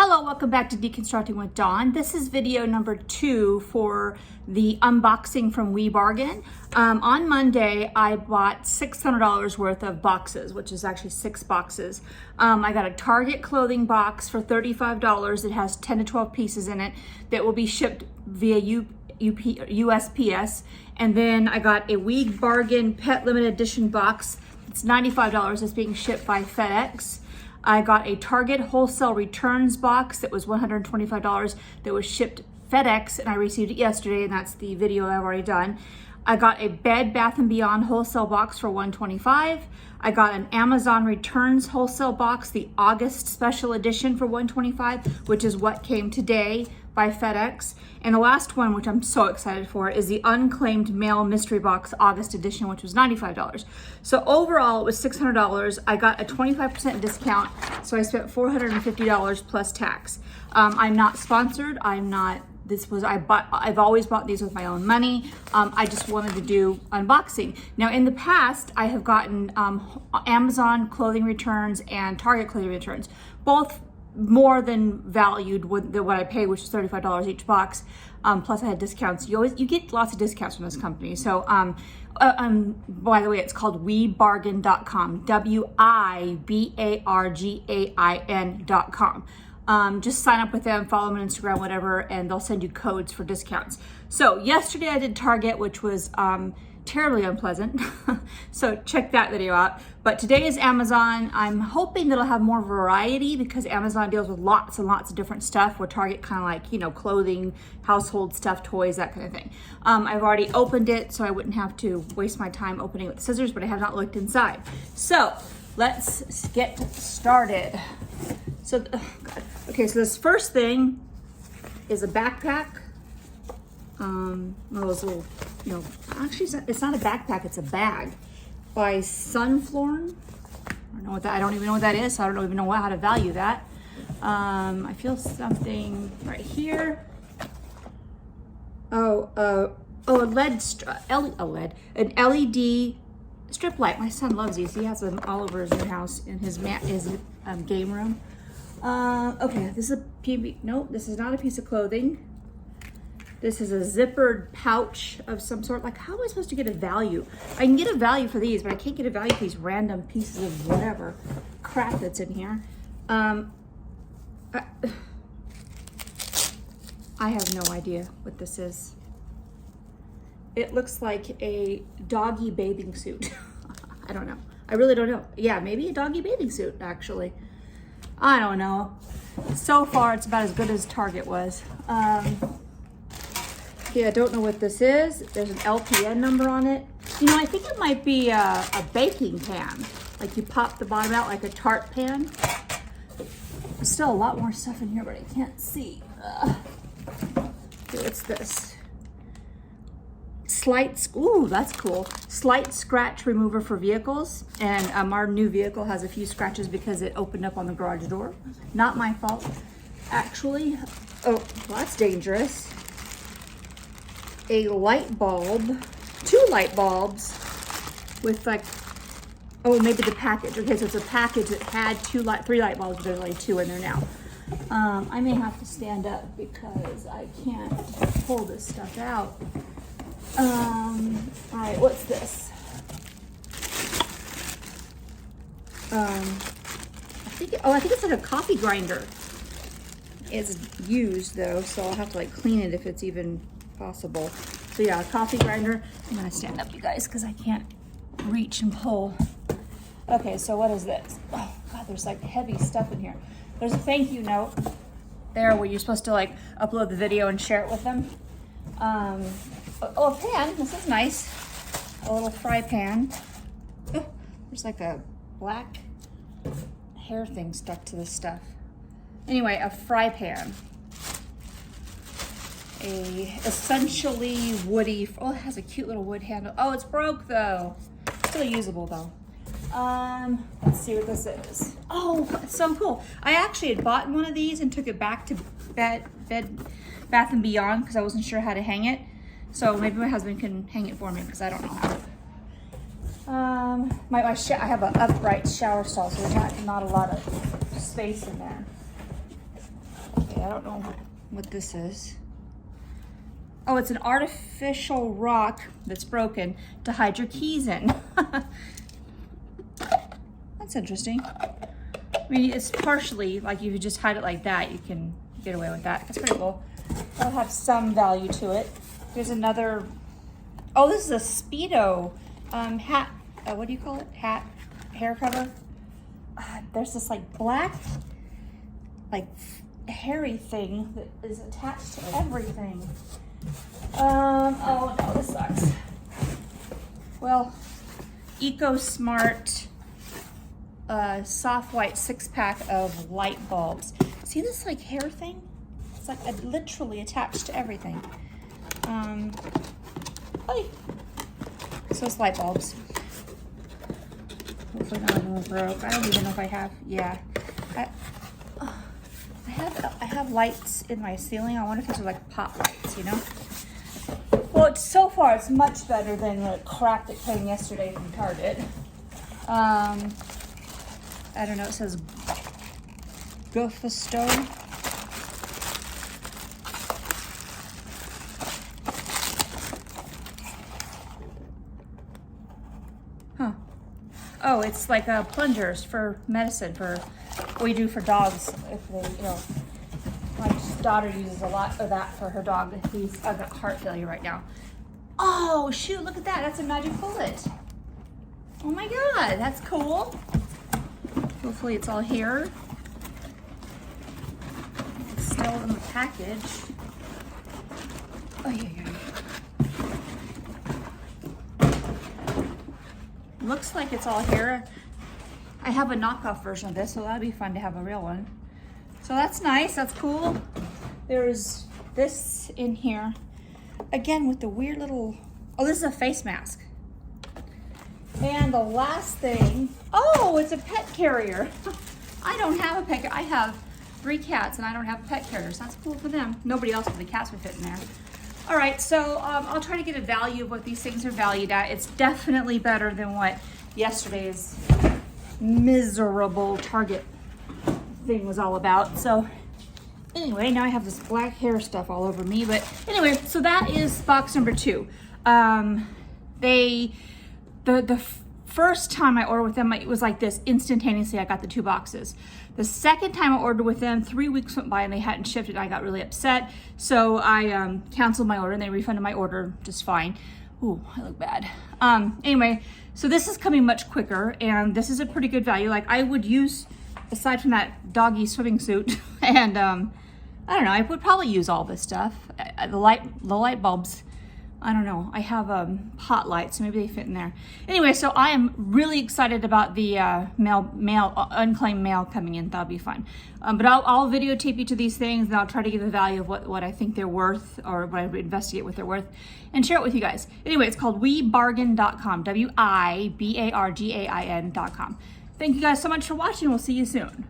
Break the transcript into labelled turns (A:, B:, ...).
A: Hello, welcome back to Deconstructing with Dawn. This is video number 2 for the unboxing from WiBargain. On Monday, I bought $600 worth of boxes, which is actually 6 boxes. I got a Target clothing box for $35. It has 10 to 12 pieces in it that will be shipped via USPS. And then I got a WiBargain Pet Limited Edition box. It's $95. It's being shipped by FedEx. I got a Target wholesale returns box that was $125 that was shipped FedEx, and I received it yesterday, and that's the video I've already done. I got a Bed Bath & Beyond wholesale box for $125. I got an Amazon returns wholesale box, the August special edition for $125, which is what came today by FedEx. And the last one, which I'm so excited for, is the Unclaimed Mail Mystery Box August edition, which was $95. So overall, it was $600. I got a 25% discount, so I spent $450 plus tax. I'm not sponsored. I've always bought these with my own money. I just wanted to do unboxing. Now, in the past, I have gotten Amazon clothing returns and Target clothing returns, both more than valued what I paid, which is $35 each box. Plus I had discounts. You get lots of discounts from this company. So, by the way, it's called WiBargain.com, WiBargain.com. Just sign up with them, follow them on Instagram, whatever, and they'll send you codes for discounts. So yesterday I did Target, which was terribly unpleasant. So check that video out. But today is Amazon. I'm hoping that it'll have more variety because Amazon deals with lots and lots of different stuff, where Target kind of like, clothing, household stuff, toys, that kind of thing. I've already opened it, so I wouldn't have to waste my time opening with scissors, but I have not looked inside. So let's get started. So, okay, so this first thing is a backpack. One of those little, actually it's not a backpack, it's a bag by Sunflorn. I don't even know what that is, so I don't even know how to value that. I feel something right here. An LED strip light. My son loves these. He has them all over his new house in his game room. Okay, this is this is not a piece of clothing. This is a zippered pouch of some sort. Like, how am I supposed to get a value? I can get a value for these, but I can't get a value for these random pieces of whatever crap that's in here. I have no idea what this is. It looks like a doggy bathing suit. I don't know. I really don't know. Yeah, maybe a doggy bathing suit, actually. I don't know. So far, it's about as good as Target was. Yeah, I don't know what this is. There's an LPN number on it. I think it might be a baking pan. Like you pop the bottom out like a tart pan. There's still a lot more stuff in here, but I can't see. Okay, what's this? Ooh, that's cool. Slight scratch remover for vehicles. And our new vehicle has a few scratches because it opened up on the garage door. Not my fault, actually. Oh, well, that's dangerous. A light bulb, 2 light bulbs with maybe the package. Okay, so it's a package that had 3 light bulbs, but there's only 2 in there now. I may have to stand up because I can't pull this stuff out. All right, what's this? I think it's like a coffee grinder. It's used though, so I'll have to clean it if it's even possible. So yeah, a coffee grinder. I'm gonna stand up, you guys, because I can't reach and pull. Okay, so what is this? Oh God, there's heavy stuff in here. There's a thank you note there where you're supposed to upload the video and share it with them. A pan. This is nice. A little fry pan. There's a black hair thing stuck to this stuff. Anyway, a fry pan. A essentially woody, it has a cute little wood handle. Oh, it's broke though. Still usable though. Let's see what this is. Oh, it's so cool. I actually had bought one of these and took it back to Bed Bath & Beyond because I wasn't sure how to hang it. So maybe my husband can hang it for me because I don't know how. I have an upright shower stall, so there's not a lot of space in there. Okay, I don't know what this is. Oh, it's an artificial rock that's broken to hide your keys in. That's interesting. I mean, it's partially, like if you just hide it like that, you can get away with that. That's pretty cool. That'll have some value to it. There's another, oh, this is a Speedo hat, what do you call it? Hat, hair cover. There's this like black, like hairy thing that is attached to everything. Oh no, this sucks. Well, EcoSmart soft white 6-pack of light bulbs. See this like hair thing? It's like literally attached to everything. Hey. So it's light bulbs. Hopefully none of them are broke. I don't even know if I have. Yeah, I have lights in my ceiling. I wonder if these are like pop lights, you know? Well, so far it's much better than the crap that came yesterday from Target. I don't know. It says Gufasto. Huh. Oh, it's like plungers for medicine, for what we do for dogs. If they, you know, my daughter uses a lot of that for her dog. He's got heart failure right now. Oh, shoot, look at that. That's a magic bullet. Oh my God, that's cool. Hopefully it's all here. It's still in the package. Oh, yeah. Looks like it's all here. I have a knockoff version of this, so that'd be fun to have a real one. So that's nice, that's cool. There's this in here. Again, with the weird little, oh, this is a face mask. And the last thing, oh, it's a pet carrier. I don't have a pet carrier. I have 3 cats and I don't have a pet carrier, so that's cool for them. Nobody else but the cats would fit in there. All right, so I'll try to get a value of what these things are valued at. It's definitely better than what yesterday's miserable Target thing was all about. So anyway, now I have this black hair stuff all over me. But anyway, so that is box number 2. The first time I ordered with them, it was like this. Instantaneously, I got the 2 boxes. The second time I ordered with them, 3 weeks went by and they hadn't shipped it. And I got really upset. So I canceled my order and they refunded my order just fine. Ooh, I look bad. Anyway, so this is coming much quicker and this is a pretty good value. Like I would use, aside from that doggy swimming suit, and I don't know, I would probably use all this stuff. The light bulbs, I don't know. I have hot lights, so maybe they fit in there. Anyway, so I am really excited about the unclaimed mail coming in. That'll be fun. But I'll videotape you to these things, and I'll try to give a value of what I think they're worth, or what I investigate what they're worth, and share it with you guys. Anyway, it's called WiBargain.com, WiBargain.com. Thank you guys so much for watching. We'll see you soon.